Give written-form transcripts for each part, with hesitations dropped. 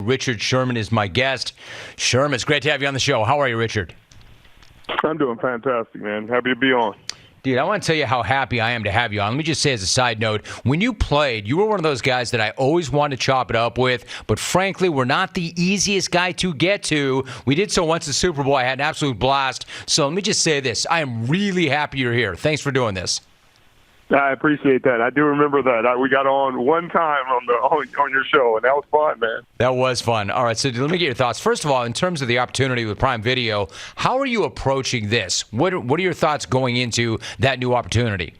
Richard Sherman is my guest. Sherman, it's great to have you on the show. How are you, Richard? I'm doing fantastic, man. Happy to be on. Dude, I want to tell you how happy I am to have you on. Let me just say as a side note, when you played, you were one of those guys that I always wanted to chop it up with, but frankly, we're not the easiest guy to get to. We did so once in the Super Bowl. I had an absolute blast. So let me just say this. I am really happy you're here. Thanks for doing this. I appreciate that. I do remember that. We got on one time on your show, and that was fun, man. That was fun. All right, so let me get your thoughts. First of all, in terms of the opportunity with Prime Video, how are you approaching this? What are your thoughts going into that new opportunity?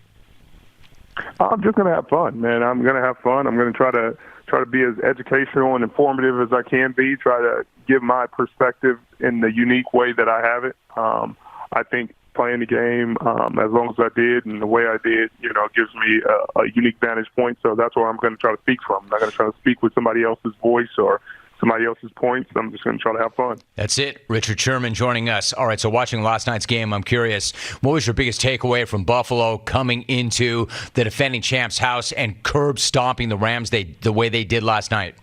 I'm just going to have fun, man. I'm going to have fun. I'm going to try to be as educational and informative as I can be, try to give my perspective in the unique way that I have it. I think playing the game as long as I did and the way I did, gives me a unique vantage point. So that's what I'm going to try to speak from. I'm not going to try to speak with somebody else's voice or somebody else's points. I'm just going to try to have fun. That's it. Richard Sherman joining us. All right, so watching last night's game, I'm curious, what was your biggest takeaway from Buffalo coming into the defending champs' house and curb stomping the Rams the way they did last night?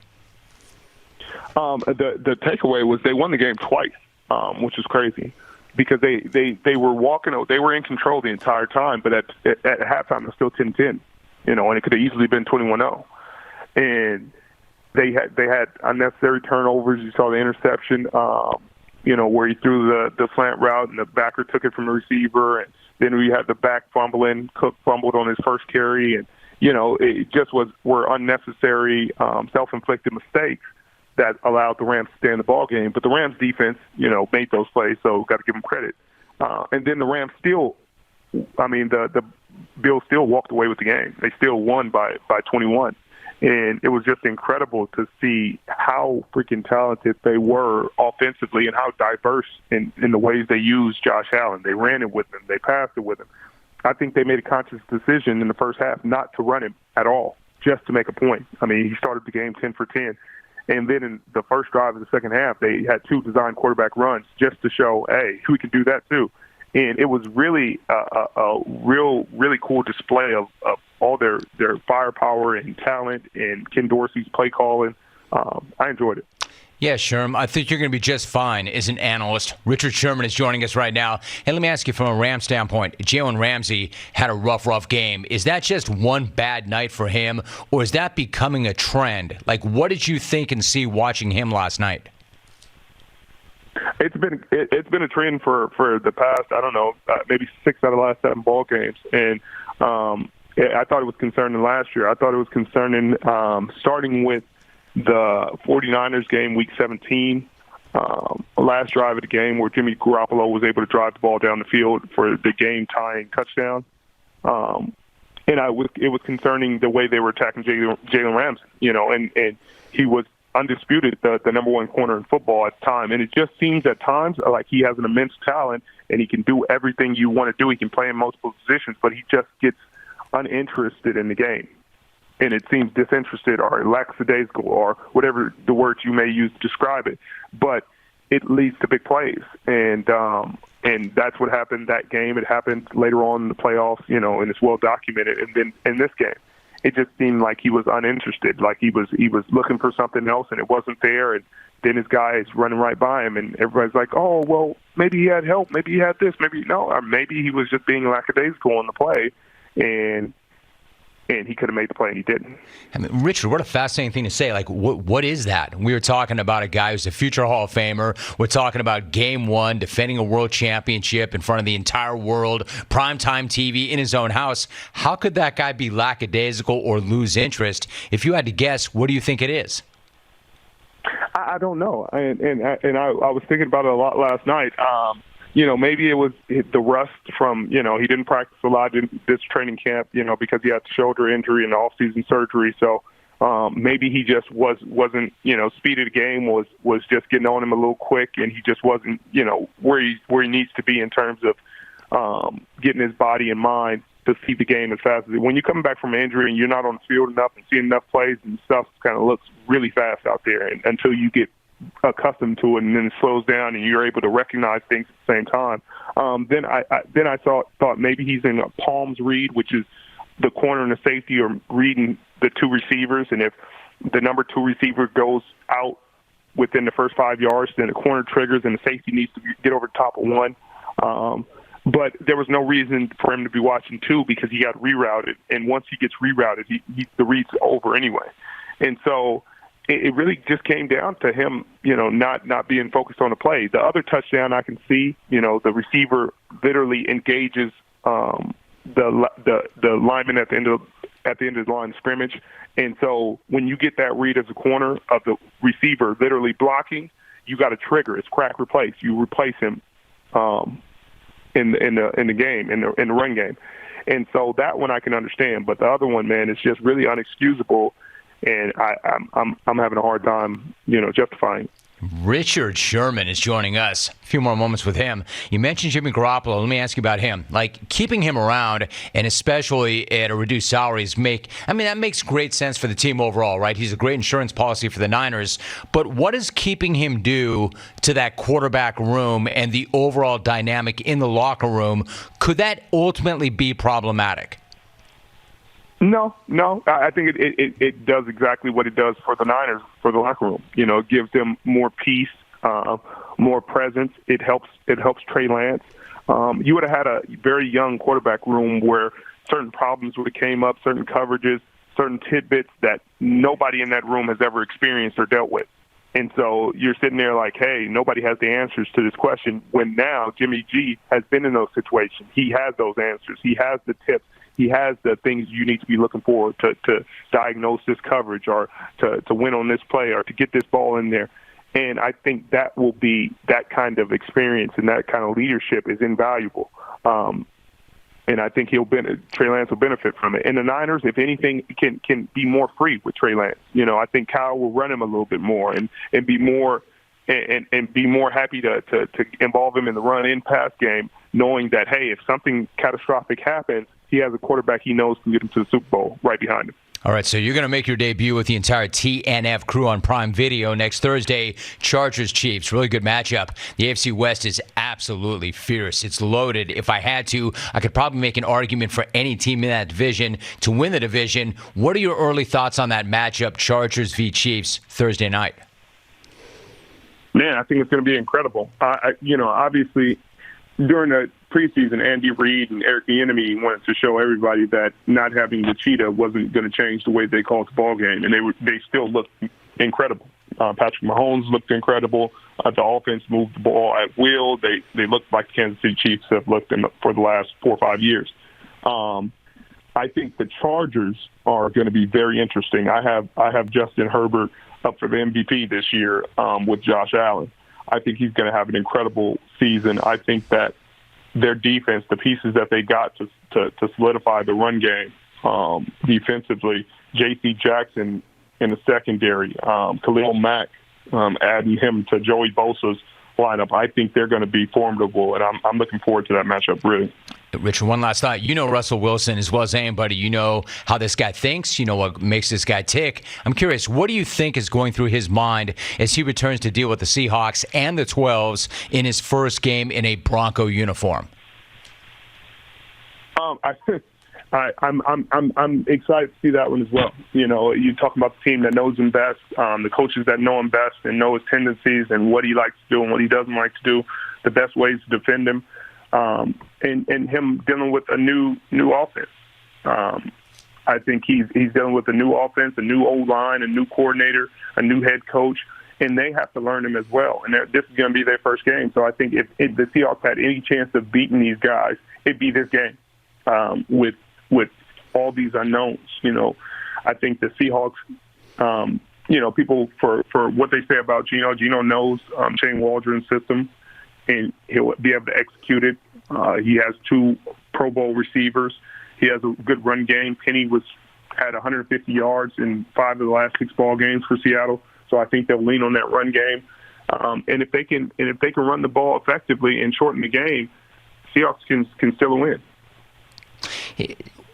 The takeaway was they won the game twice, which is crazy. Because they were walking, they were in control the entire time, but at halftime it was still 10-10, and it could have easily been 21-0. And they had unnecessary turnovers. You saw the interception, where he threw the slant route and the backer took it from the receiver, and then we had the back fumbling. Cook fumbled on his first carry, and it just were unnecessary self-inflicted mistakes that allowed the Rams to stay in the ball game. But the Rams defense, made those plays, so got to give them credit. And then the Rams the Bills still walked away with the game. They still won by 21. And it was just incredible to see how freaking talented they were offensively and how diverse in the ways they used Josh Allen. They ran it with him. They passed it with him. I think they made a conscious decision in the first half not to run him at all, just to make a point. I mean, he started the game 10 for 10. And then in the first drive of the second half, they had two design quarterback runs just to show, hey, we can do that too. And it was really a really cool display of all their firepower and talent and Ken Dorsey's play calling. I enjoyed it. Yeah, Sherm, I think you're going to be just fine as an analyst. Richard Sherman is joining us right now. And let me ask you from a Rams standpoint, Jalen Ramsey had a rough game. Is that just one bad night for him, or is that becoming a trend? Like, what did you think and see watching him last night? It's been a trend for the past, maybe 6 out of the last 7 ball games. And I thought it was concerning last year. I thought it was concerning starting with the 49ers game, Week 17, last drive of the game where Jimmy Garoppolo was able to drive the ball down the field for the game-tying touchdown. And it was concerning the way they were attacking Jalen Ramsey, and he was undisputed the number one corner in football at the time. And it just seems at times like he has an immense talent and he can do everything you want to do. He can play in multiple positions, but he just gets uninterested in the game. And it seems disinterested or lackadaisical or whatever the words you may use to describe it. But it leads to big plays. And that's what happened that game. It happened later on in the playoffs, and it's well documented. And then in this game, it just seemed like he was uninterested, like he was looking for something else and it wasn't there. And then his guy is running right by him and everybody's like, oh, well, maybe he had help. Maybe he had this. Maybe no. Or maybe he was just being lackadaisical on the play. And he could have made the play and he didn't. I mean, Richard, what a fascinating thing to say. Like, what is that? We were talking about a guy who's a future Hall of Famer. We're talking about Game 1, defending a world championship in front of the entire world, primetime TV in his own house. How could that guy be lackadaisical or lose interest? If you had to guess, what do you think it is? I don't know. And I was thinking about it a lot last night. Maybe it was the rust from, he didn't practice a lot in this training camp, because he had the shoulder injury and the off-season surgery. So maybe he just wasn't, speed of the game was just getting on him a little quick, and he just wasn't, where he needs to be in terms of getting his body and mind to see the game as fast as it. When you're coming back from an injury and you're not on the field enough and seeing enough plays and stuff, kind of looks really fast out there, and until you get accustomed to it, and then it slows down, and you're able to recognize things at the same time. Then I thought maybe he's in a palms read, which is the corner and the safety are reading the two receivers, and if the number 2 receiver goes out within the first 5 yards, then the corner triggers and the safety needs to get over the top of one. But there was no reason for him to be watching two because he got rerouted. And once he gets rerouted, the read's over anyway. And so it really just came down to him, not being focused on the play. The other touchdown I can see, the receiver literally engages the lineman at the end of the line of scrimmage. And so when you get that read as a corner of the receiver literally blocking, you got to trigger. It's crack replace. You replace him in the game, in the run game. And so that one I can understand. But the other one, man, is just really unexcusable. And I'm having a hard time, justifying. Richard Sherman is joining us. A few more moments with him. You mentioned Jimmy Garoppolo. Let me ask you about him. Like, keeping him around, and especially at a reduced salaries, that makes great sense for the team overall, right? He's a great insurance policy for the Niners. But what does keeping him do to that quarterback room and the overall dynamic in the locker room? Could that ultimately be problematic? No. I think it does exactly what it does for the Niners, for the locker room. It gives them more peace, more presence. It helps Trey Lance. You would have had a very young quarterback room where certain problems would have came up, certain coverages, certain tidbits that nobody in that room has ever experienced or dealt with. And so you're sitting there like, hey, nobody has the answers to this question, when now Jimmy G has been in those situations. He has those answers. He has the tips. He has the things you need to be looking for to diagnose this coverage or to win on this play or to get this ball in there. And I think that will be that kind of experience and that kind of leadership is invaluable. And I think Trey Lance will benefit from it. And the Niners, if anything, can be more free with Trey Lance. I think Kyle will run him a little bit more and be more and be more happy to involve him in the run-in pass game, knowing that, hey, if something catastrophic happens, he has a quarterback he knows can get him to the Super Bowl right behind him. All right, so you're going to make your debut with the entire TNF crew on Prime Video next Thursday. Chargers-Chiefs, really good matchup. The AFC West is absolutely fierce. It's loaded. If I had to, I could probably make an argument for any team in that division to win the division. What are your early thoughts on that matchup, Chargers v. Chiefs, Thursday night? Man, I think it's going to be incredible. Obviously, during the preseason, Andy Reid and Eric Bieniemy wanted to show everybody that not having the cheetah wasn't going to change the way they called the ball game, and they still looked incredible. Patrick Mahomes looked incredible. The offense moved the ball at will. They looked like the Kansas City Chiefs have looked for the last 4 or 5 years. I think the Chargers are going to be very interesting. I have Justin Herbert up for the MVP this year with Josh Allen. I think he's going to have an incredible season. I think that their defense, the pieces that they got to solidify the run game defensively, J.C. Jackson in the secondary, Khalil Mack, adding him to Joey Bosa's lineup, I think they're going to be formidable, and I'm looking forward to that matchup, really. Richard, one last thought. You know Russell Wilson as well as anybody. You know how this guy thinks. You know what makes this guy tick. I'm curious, what do you think is going through his mind as he returns to deal with the Seahawks and the 12s in his first game in a Bronco uniform? I'm excited to see that one as well. You talk about the team that knows him best, the coaches that know him best and know his tendencies and what he likes to do and what he doesn't like to do, the best ways to defend him, and him dealing with a new offense. I think he's dealing with a new offense, a new O-line, a new coordinator, a new head coach, and they have to learn him as well. And this is going to be their first game. So I think if the Seahawks had any chance of beating these guys, it'd be this game. With all these unknowns, I think the Seahawks, people for what they say about Geno knows Shane Waldron's system, and he'll be able to execute it. He has 2 Pro Bowl receivers. He has a good run game. Penny had 150 yards in 5 of the last 6 ball games for Seattle. So I think they'll lean on that run game. And if they can run the ball effectively and shorten the game, Seahawks can still win.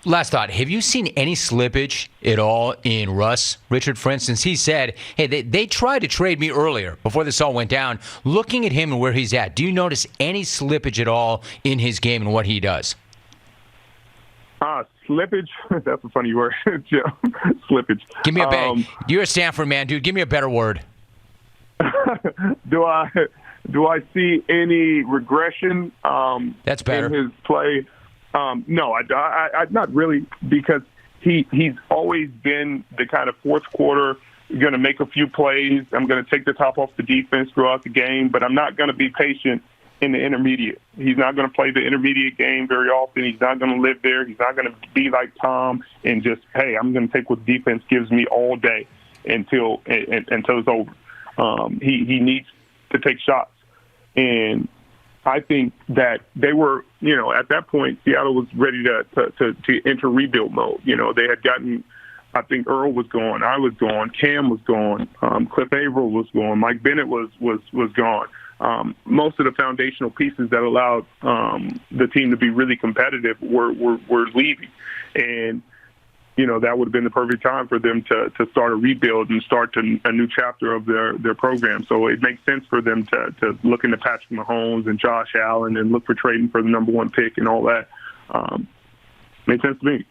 Last thought, have you seen any slippage at all in Russ? Richard, for instance, he said, hey, they tried to trade me earlier before this all went down. Looking at him and where he's at, do you notice any slippage at all in his game and what he does? Slippage? That's a funny word. Slippage. Give me a you're a Stanford man, dude. Give me a better word. do I see any regression That's better. in his play? No, I not really, because he's always been the kind of fourth quarter, going to make a few plays. I'm going to take the top off the defense throughout the game, but I'm not going to be patient in the intermediate. He's not going to play the intermediate game very often. He's not going to live there. He's not going to be like Tom and just, hey, I'm going to take what defense gives me all day until it's over. He needs to take shots. And I think that they were, at that point, Seattle was ready to enter rebuild mode. They had gotten, I think Earl was gone, I was gone, Cam was gone, Cliff Averill was gone, Mike Bennett was gone. Most of the foundational pieces that allowed the team to be really competitive were leaving. And, that would have been the perfect time for them to start a rebuild and start a new chapter of their program. So it makes sense for them to look into Patrick Mahomes and Josh Allen and look for trading for the number one pick and all that. Makes sense to me.